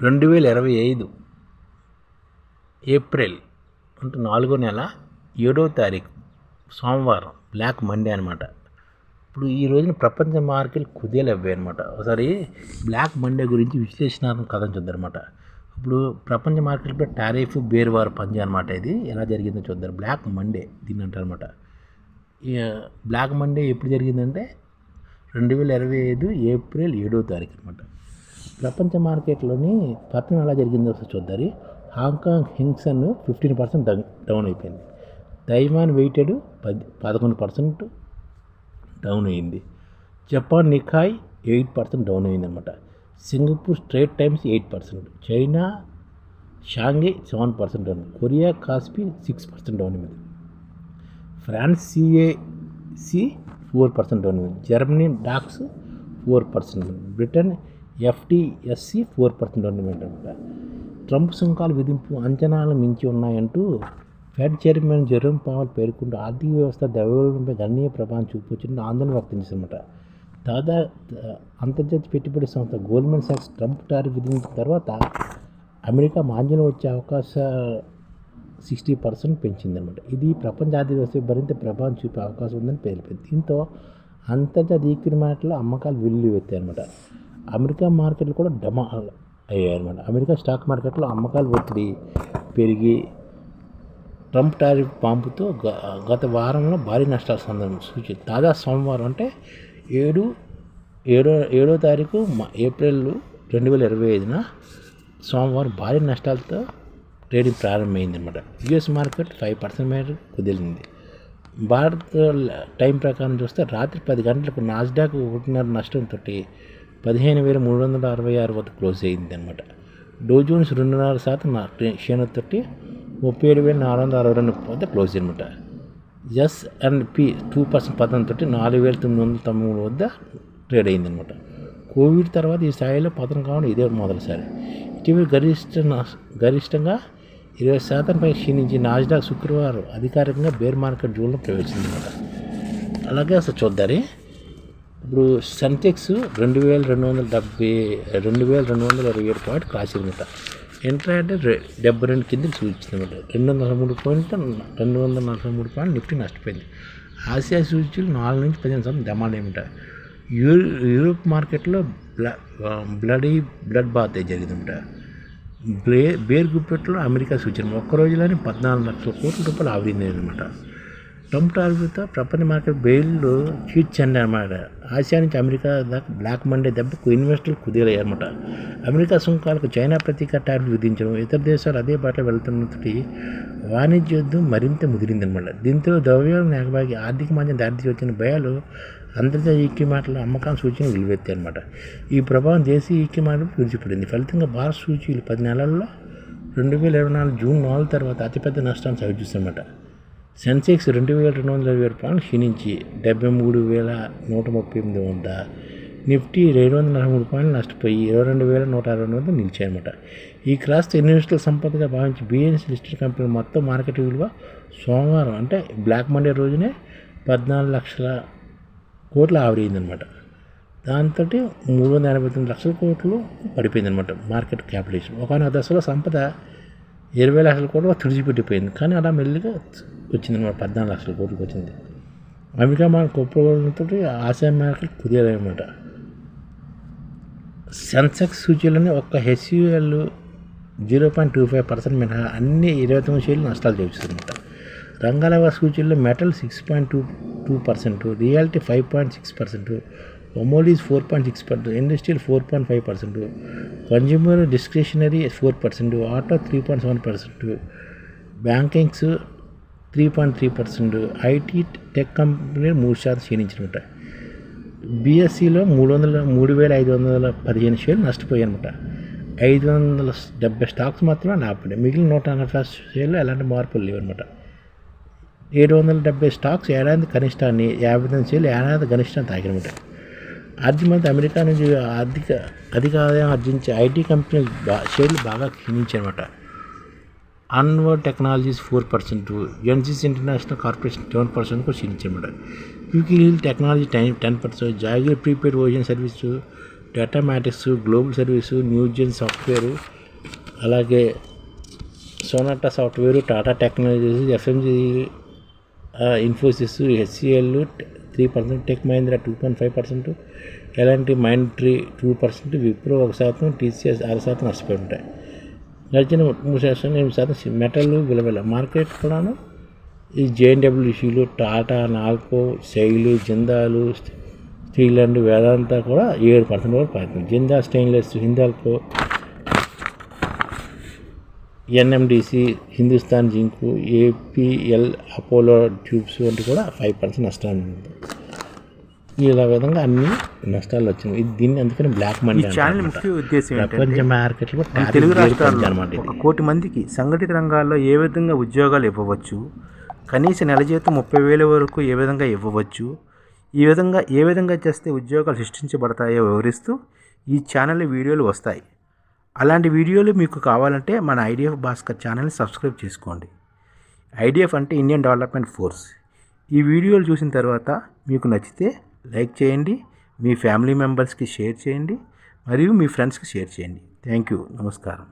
2025 April అంటే 4వ నెల 7వ తారీఖు సోమవారం బ్లాక్ మండే అనమాట. ఇప్పుడు ఈ రోజున ప్రపంచ మార్కెట్లు కుదేలు అవ్వాయి అనమాట. ఒకసారి బ్లాక్ మండే గురించి విశ్లేషణాత్మక కథ చూద్దామన్నమాట. ఇప్పుడు ప్రపంచ మార్కెట్పై టారిఫ్ బేరువారు పంజా అనమాట. ఇది ఎలా జరిగిందో చూద్దాం. బ్లాక్ మండే దీన్ని అంటారనమాట. బ్లాక్ మండే ఎప్పుడు జరిగిందంటే 2025 ఏప్రిల్ 7వ తారీఖు అనమాట. ప్రపంచ మార్కెట్లోని పతనం ఎలా జరిగిందో ఒకసారి చూద్దాం. హాంకాంగ్ సెన్సెక్స్ 15% డౌన్ అయిపోయింది. తైవాన్ వెయిటెడ్ 11% డౌన్ అయింది. జపాన్ నికాయ్ 8% డౌన్ అయిందనమాట. Singapore Straits Times 8%, China Shanghai 7% down, Korea KOSPI 6% down అయింది. ఫ్రాన్స్ CAC 4% డౌన్ అయింది. Germany DAX 4%, Britain FTSE 4% down అయిందన్నమాట. ట్రంప్ సుంకాల విధింపు అంచనాలు మించి ఉన్నాయంటూ ఫెడ్ చైర్మన్ జెరోమ్ పవెల్ పేర్కొంటూ ఆర్థిక వ్యవస్థ ద్రవ్యోల్బణంపై గణనీయ ప్రభావం చూపొచ్చిందని ఆందోళన వ్యక్తం చేశారన్నమాట. అంతర్జాతీయ పెట్టుబడి సంస్థ గోల్డ్మెన్ సాక్స్ ట్రంప్ టారిఫ్ విధించిన తర్వాత అమెరికా మార్జిన్ వచ్చే అవకాశం 60% పెంచిందన్నమాట. ఇది ప్రపంచ ఆర్థిక వ్యవస్థపై మరింత ప్రభావం చూపే అవకాశం ఉందని తెలిపింది. దీంతో అంతర్జాతీయ ఈక్విటీ మార్కెట్లో అమ్మకాలు వెల్లువెత్తాయి అనమాట. అమెరికా మార్కెట్లు కూడా డమాల్ అయ్యాయన్నమాట. అమెరికా స్టాక్ మార్కెట్లో అమ్మకాలు ఒత్తిడి పెరిగి ట్రంప్ టారిఫ్ పంపుతో గత వారంలో భారీ నష్టాలు సూచించింది. తాజా సోమవారం అంటే 7వ తారీఖు ఏప్రిల్ 2025న సోమవారం భారీ నష్టాలతో ట్రేడింగ్ ప్రారంభమైందన్నమాట. US మార్కెట్ 5% మేర కుదిలింది. భారత్ టైం ప్రకారం చూస్తే రాత్రి 10 గంటలకు నాస్డాక్ 1.5% నష్టంతో 15,366 వద్ద క్లోజ్ అయింది అనమాట. డో జోన్స్ 2.5% క్షీణతతో 37,462 వద్ద క్లోజ్ అనమాట. S&P 2% పతనంతో 4,993 వద్ద ట్రేడ్ అయిందనమాట. కోవిడ్ తర్వాత ఈ స్థాయిలో పతనం కావడం ఇదే మొదటిసారి. ఇటీవల గరిష్టంగా 20% పై క్షీణించి నాస్డాక్ శుక్రవారం అధికారికంగా బేర్ మార్కెట్ జోన్లో ప్రవేశించిందన్నమాట. అలాగే అసలు చూద్దాం. ఇప్పుడు సెన్సెక్స్ 2,227 పాయింట్ క్రాస్ అయిందన్నమాట. ఇంట్రాడే 72 కిందకి సూచించిందన్నమాట. 243 పాయింట్ నిఫ్టీ నష్టపోయింది. ఆసియా సూచీలు 4 నుంచి 15% డిమాండ్ ఏమిట. యూరోప్ మార్కెట్లో బ్లడ్ బాత్ జరిగిందన్నమాట. బేర్ గుప్పెట్లో అమెరికా సూచన ఒక్కరోజులోనే 14 లక్షల కోట్ల రూపాయలు ఆవిరిందన్నమాట. ట్రంప్ టారిఫ్తో ప్రపంచ మార్కెట్ బెయిల్లు చీట్ చెంది అన్నమాట. ఆసియా నుంచి అమెరికా దాకా బ్లాక్ మండే దెబ్బకు ఇన్వెస్టర్లు కుదేలయ్యారన్నమాట. అమెరికా సుంకాలకు చైనా ప్రతీకార టారిఫ్ విధించడం, ఇతర దేశాలు అదే బాటలో వెళ్తున్నప్పటి వాణిజ్య యుద్ధం మరింత ముదిరిందన్నమాట. దీంతో ద్రవ్యోల్బణం ఎగబాకి ఆర్థిక మాంద్యం దారితీసి వచ్చిన భయాలు అంతర్జాతీయ ఈక్విటీ మార్కెట్లో అమ్మకాల సూచనలు వెలువెత్తాయి అన్నమాట. ఈ ప్రభావం దేశీయ ఈక్విటీ మార్కెట్ విడిచిపడింది. ఫలితంగా భారత సూచీలు 10 నెలల్లో 2024 జూన్ 4 తర్వాత అతిపెద్ద నష్టాన్ని సవిచూస్తాయన్నమాట. సెన్సెక్స్ 2,227 పాయింట్లు క్షీణించి 73,138 వద్ద, నిఫ్టీ 243 పాయింట్లు నష్టపోయి 22,162 వద్ద నిలిచాయన్నమాట. ఈ క్రాస్తో ఇన్వెస్టర్ల సంపదగా భావించి BSE లిస్టెడ్ కంపెనీ మొత్తం మార్కెట్ విలువ సోమవారం అంటే బ్లాక్ మండే రోజునే 14 లక్షల కోట్లు ఆవిరైందనమాట. దాంతో 389 లక్షల కోట్లు పడిపోయిందనమాట మార్కెట్ క్యాపిటలైజేషన్. ఒకనొక దశలో సంపద 20 లక్షల కోట్లు తుడిచిపెట్టిపోయింది. కానీ అలా మెల్లిగా వచ్చిందన్నమాట. 14 లక్షల కోట్లకు వచ్చింది. అమెరికా మార్కెట్ ఒప్పుకోవడంతో ఆసియా మార్కెట్ కుదేలన్నమాట. సెన్సెక్స్ సూచీలోనే ఒక్క HUL 0.25% మినహా అన్ని 29 షేర్లు నష్టాలు చూపిస్తుందన్నమాట. రంగాల సూచీల్లో మెటల్ 6.22%, రియాలిటీ 5.6%, ఒమోలీస్ 4.6%, industrial 4.5%, consumer discretionary 4%, auto 3.7%, bankings 3.3%, IT tech కంపెనీలు 3% క్షీణించినమాట. BSEలో 3,515 షేర్లు నష్టపోయాయన్నమాట. 570 స్టాక్స్ మాత్రమే లాభపడ్డాయి. మిగిలిన 180 షేర్లు ఎలాంటి మార్పులు లేవన్నమాట. 770 స్టాక్స్ ఏడాది కనిష్టాన్ని, 59 షేర్లు ఏడాది గరిష్టాన్ని తాకినమాట. ఆర్థిక మంత్రి అమెరికా నుంచి అధిక ఆదాయం ఆర్జించే IT కంపెనీలు షేర్లు బాగా క్షీణించాయన్నమాట. Onward technologies 4%, NCC international corporation 7% కూడా క్షీణించాయన్నమాట. క్యూకీ హిల్ టెక్నాలజీ 10%, జాగీర్ prepaid ocean service Datamatics, global service, Newgen software, అలాగే Sonata software, Tata technologies, FMG, Infosys, HCL 3%, tech Mahindra 2.5%, ఎలాంటి మైండ్ట్రీ 2%, విప్రో 1%, టీసీఎస్ 6% నష్టపోయి ఉంటాయి. గడిచిన 3.8% మెటల్ విలువల మార్కెట్ కూడాను ఈ జేఎన్డబ్ల్యూసీలు, టాటా, నాల్కో, శైలు, జిందాలు, స్టీలాండ్, వేదాంత కూడా 7% వరకు పడుతుంది. Jindal stainless, Hindalco, NMDC, Hindustan zinc, APL, Apollo tubes వంటి కూడా 5% నష్టాన్ని ఉంది. ఇలా విధంగా అన్ని నష్టాలు వచ్చినాయి. దీన్ని అందుకని బ్లాక్ మనీ. ఛానల్ ముఖ్య ఉద్దేశం ప్రపంచ మార్కెట్లో తెలుగు రాష్ట్రాల్లో 1 కోటి మందికి సంఘటిత రంగాల్లో ఏ విధంగా ఉద్యోగాలు ఇవ్వవచ్చు, కనీస నెల జీతం 30,000 వరకు ఏ విధంగా ఇవ్వవచ్చు, ఏ విధంగా చేస్తే ఉద్యోగాలు సృష్టించబడతాయో వివరిస్తూ ఈ ఛానల్ వీడియోలు వస్తాయి. అలాంటి వీడియోలు మీకు కావాలంటే మన ఐడిఎఫ్ భాస్కర్ ఛానల్ని సబ్స్క్రైబ్ చేసుకోండి. ఐడిఎఫ్ అంటే ఇండియన్ డెవలప్మెంట్ ఫోర్స్. ఈ వీడియోలు చూసిన తర్వాత మీకు నచ్చితే లైక్ చేయండి, మీ ఫ్యామిలీ మెంబర్స్కి షేర్ చేయండి, మరియు మీ ఫ్రెండ్స్కి షేర్ చేయండి. Thank you. నమస్కారం.